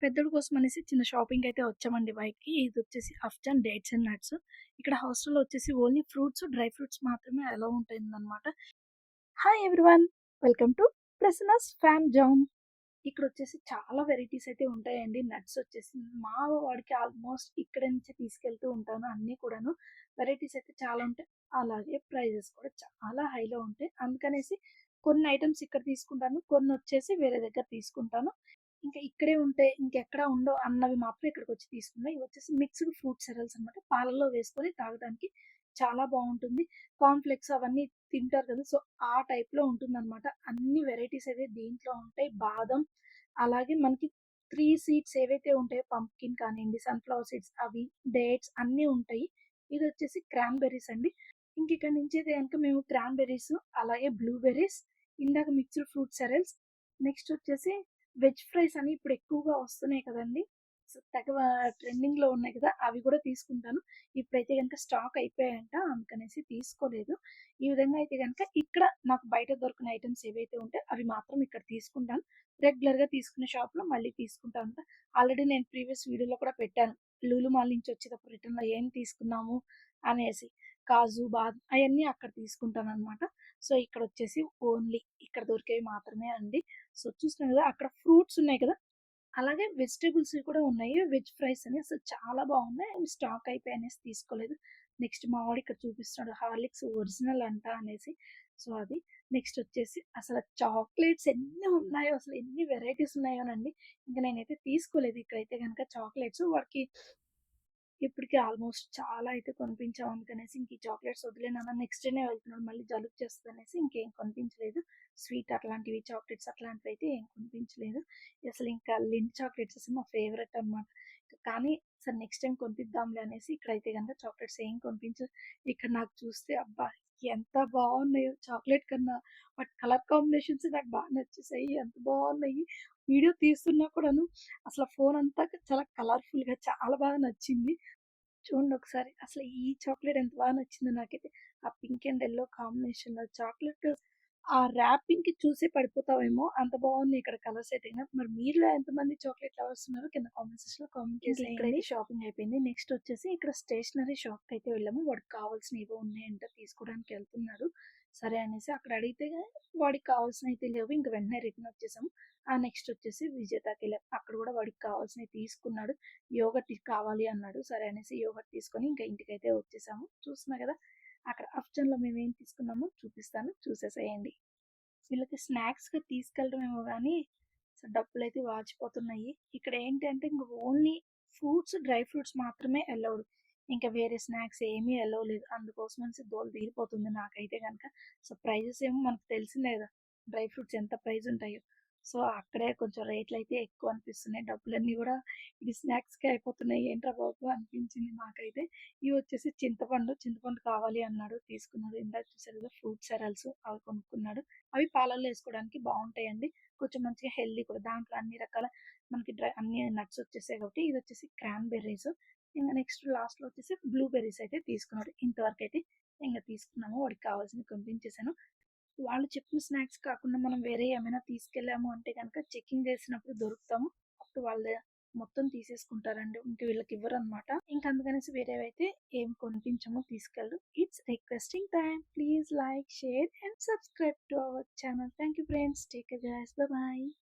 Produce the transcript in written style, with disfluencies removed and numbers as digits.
పెద్దోడి కోసం అనేసి చిన్న షాపింగ్ అయితే వచ్చామండి బయటికి. ఇదొచ్చేసి అఫ్జాన్ డేట్స్ అండ్ నట్స్. ఇక్కడ హాస్టల్‌లో వచ్చేసి ఓన్లీ ఫ్రూట్స్, డ్రై ఫ్రూట్స్ మాత్రమే అలో ఉంటుందన్నమాట. Hi everyone! Welcome to Prasanna's fam zone. ఇక్కడొచ్చేసి చాలా వెరైటీస్ అయితే ఉంటాయండి. నట్స్ వచ్చేసి మా వాడికి ఆల్మోస్ట్ ఇక్కడి నుంచే తీసుకెళ్తూ ఉంటాను అన్నీ కూడాను. వెరైటీస్ అయితే చాలా ఉంటాయి. అలాగే ప్రైజెస్ కూడా చాలా హైలో ఉంటాయి. అందుకనేసి కొన్ని ఐటెమ్స్ ఇక్కడ తీసుకుంటాను. కొన్నొచ్చేసి వేరే దగ్గర తీసుకుంటాను. ఇంకా ఇక్కడే ఉంటే ఇంకెక్కడ ఉండవు అన్నవి మాత్రం ఇక్కడికొచ్చి తీసుకున్నా. ఇవొచ్చేసి మిక్స్‌డ్ ఫ్రూట్ సెరల్స్ అనమాట. పాలల్లో వేసుకొని తాగడానికి చాలా బావుంటుంది. కార్న్ ఫ్లేక్స్ అవన్నీ తింటారు కదా! సో, ఆ టైప్‌లో ఉంటుందనమాట. అన్ని వెరైటీస్ అయితే దీంట్లో ఉంటాయి. బాదం అలాగే మనకి 3 సీడ్స్ ఏవైతే ఉంటాయో పంప్కిన్ కానియండి, సన్‌ఫ్లవర్ సీడ్స్ అవి, డేట్స్ అన్నీ ఉంటాయి. ఇదొచ్చేసి క్రాన్‌బెర్రీస్ అండి. ఇంకిక్కడి నుంచయితే గనుక మేము క్రాన్‌బెర్రీస్, అలాగే బ్లూబెర్రీస్, ఇందాక మిక్స్డ్ ఫ్రూట్ సెరల్స్, నెక్స్ట్ వచ్చేసి వెజ్ ఫ్రైస్ అని ఇప్పుడు ఎక్కువగా వస్తున్నాయి కదండీ! సో, తెగ ట్రెండింగ్‌లో ఉన్నాయి కదా! అవి కూడా తీసుకుంటాను. ఇప్పుడైతే గనుక స్టాక్ అయిపోయాయంట. అందుకనేసి తీసుకోలేదు. ఈ విధంగా అయితే గనుక ఇక్కడ నాకు బయట దొరకని ఐటెమ్స్ ఏవైతే ఉంటాయో అవి మాత్రం ఇక్కడ తీసుకుంటాను. రెగ్యులర్‌గా తీసుకునే షాప్‌లో మళ్ళీ తీసుకుంటా ఉంటా. ఆల్రెడీ నేను ప్రీవియస్ వీడియోలో కూడా పెట్టాను. లూలు మాల్ నుంచి వచ్చేటప్పుడు రిటర్న్‌లో ఏం తీసుకున్నాము అనేసి. కాజు, బాదం అయన్నీ అక్కడ తీసుకుంటాననమాట. సో, ఇక్కడొచ్చేసి ఓన్లీ ఇక్కడ దొరికేవి మాత్రమే అండి. సో, చూస్తున్నారు కదా! అక్కడ ఫ్రూట్స్ ఉన్నాయి కదా! అలాగే వెజిటబుల్స్‌వి కూడా ఉన్నాయి. వెజ్ ఫ్రైస్ అని అసలు చాలా బాగున్నాయి. అవి స్టాక్ అయిపోయాయనేసి తీసుకోలేదు. నెక్స్ట్ మా వాడు ఇక్కడ చూపిస్తున్నాడు హార్లిక్స్ ఒరిజినల్ అంట అనేసి. సో, అది. నెక్స్ట్ వచ్చేసి అసల చాక్లేట్స్ ఎన్ని ఉన్నాయో అసలు ఎన్ని వెరైటీస్ ఉన్నాయోనండి. ఇంక నేనైతే తీసుకోలేదు ఇక్కడైతే గనక చాక్లేట్స్. వాడికి ఇప్పటికి ఆల్మోస్ట్ చాలా అయితే కొనిపించాం అందుకనేసి ఇంక ఈ చాక్లేట్స్ వదిలే నాన్న నెక్స్ట్ డేనే వెళ్తున్నాడు మళ్ళీ జలుబు చేస్తదనేసి ఇంకేం కొనిపించలేదు. స్వీట్ అట్లాంటివి, చాక్లేట్స్ అట్లాంటివయితే ఏం కొనిపించలేదు. అసలు ఇంకా లింట్ చాక్లేట్స్ అసలు మా ఫేవరెట్ అనమాట. కానీ సరే నెక్స్ట్ టైమ్ కొనిపిద్దాంలే అనేసి ఇక్కడైతే గనుక చాక్లేట్స్ ఏం ఇక్కడ నాకు చూస్తే అబ్బా! ఎంత బావున్నాయో చాక్లేట్ కన్నా వాటి కలర్ కాంబినేషన్స్ నాకు బాగా నచ్చేసాయి. ఎంత బావున్నాయి. వీడియో తీస్తున్నా కూడాను అసల ఫోనంతా చాలా కలర్‌ఫుల్‌గా చాలా బాగా నచ్చింది. చూడండి ఒకసారి. అసలు ఈ చాక్లేట్ ఎంత బాగా నచ్చిందో నాకైతే. ఆ పింక్ అండ్ యెల్లో కాంబినేషన్‌లో చాక్లేట్ ఆ ర్యాపింగ్‌కి చూసే పడిపోతావేమో అంత బాగున్నాయి ఇక్కడ కలర్స్ అయితే గిన. మరి మీలో ఎంతమంది చాక్లేట్ లవర్స్ ఉన్నారో కింద కామెంట్ సెక్షన్‌లో కామెంట్ చేసేయండి. ఇక్కడైతే షాపింగ్ అయిపోయింది. నెక్స్ట్ వచ్చేసి ఇక్కడ స్టేషనరీ షాప్‌కయితే వెళ్ళాము. వాడికి కావాల్సినవి ఏవో ఉన్నాయంట తీసుకోవడానికి ఎళ్తున్నాడు. సరే అనేసి అక్కడ అడిగితే వాడికి కావాల్సినయితే లేవు. ఇంక వెంటనే రిటర్న్ వచ్చేసాము. నెక్స్ట్ వచ్చేసి విజేతకెళ్ళాం. అక్కడ కూడా వాడికి కావాల్సినవి తీసుకున్నాడు. యోగర్ట్ కావాలి అన్నాడు. సరే అనేసి యోగర్ట్ తీసుకొని ఇంకా ఇంటికైతే వచ్చేసాము. చూస్తున్నారు కదా! అక్కడ అఫ్జాన్‌లో మేమేం తీసుకున్నామో చూపిస్తాను. చూసేసేయండి. వీళ్ళకి స్నాక్స్‌గా తీసుకెళ్ళడమేమో గానీ, అసలు డబ్బులైతే వాచిపోతున్నాయి. ఇక్కడ ఏంటంటే ఇంక ఓన్లీ ఫ్రూట్స్, డ్రై ఫ్రూట్స్ మాత్రమే అలౌడ్. ఇంకా వేరే స్నాక్స్ ఏమీ అలౌ లేదు. అందుకోసమనేసి దూల తీరిపోతుంది నాకైతే గనక. సో, ప్రైజెస్ ఏమో మనకు తెలిసిందే గదా! డ్రై ఫ్రూట్స్ ఎంత ప్రైజ్ ఉంటాయో. సో, అక్కడే కొంచెం రేట్లయితే ఎక్కువ అనిపిస్తున్నాయి. డబ్బులన్నీ గూడా ఇది స్నాక్స్‌కే అయిపోతున్నాయి. ఏంట్రా బాబు అనిపించింది నాకైతే. ఇవొచ్చేసి చింతపండు, చింతపండు కావాలి అన్నాడు. తీసుకున్నాడు. ఇందాక చూసారు కదా! ఫ్రూట్ సెరల్స్ అవి కొనుక్కున్నాడు. అవి పాలల్లో ఏసుకోవడానికి బావుంటాయండి. కొంచెం మంచిగా హెల్తీ కూడా. దాంట్లో అన్ని రకాల మనకి అన్ని నట్స్ వచ్చేసాయి కాబట్టి ఇదొచ్చేసి క్రాన్‌బెర్రీస్. ఇంగ నెక్స్ట్ లాస్ట్‌లో వచ్చేసి బ్లూబెర్రీస్ అయితే తీసుకున్నాడు. ఇంతవరకైతే ఇంగ తీసుకున్నాము. వాడికి కావాల్సినవి కొనిపించేసాను. వాళ్ళు చెప్పిన స్నాక్స్ కాకుండా మనం వేరే ఏమైనా తీసుకెళ్ళాము అంటే గనక చెకింగ్ చేసినప్పుడు దొరుకుతాము. అప్పుడు వాళ్ళే మొత్తం తీసేసుకుంటారండి. ఇంక వీళ్ళకివ్వరనమాట. ఇంక అందుకనేసి వేరేవైతే ఏం కొనిపించము, తీసుకెళ్ళరు. It's requesting time. Please like, share and subscribe to our channel. Thank you friends. Take care guys. Bye by.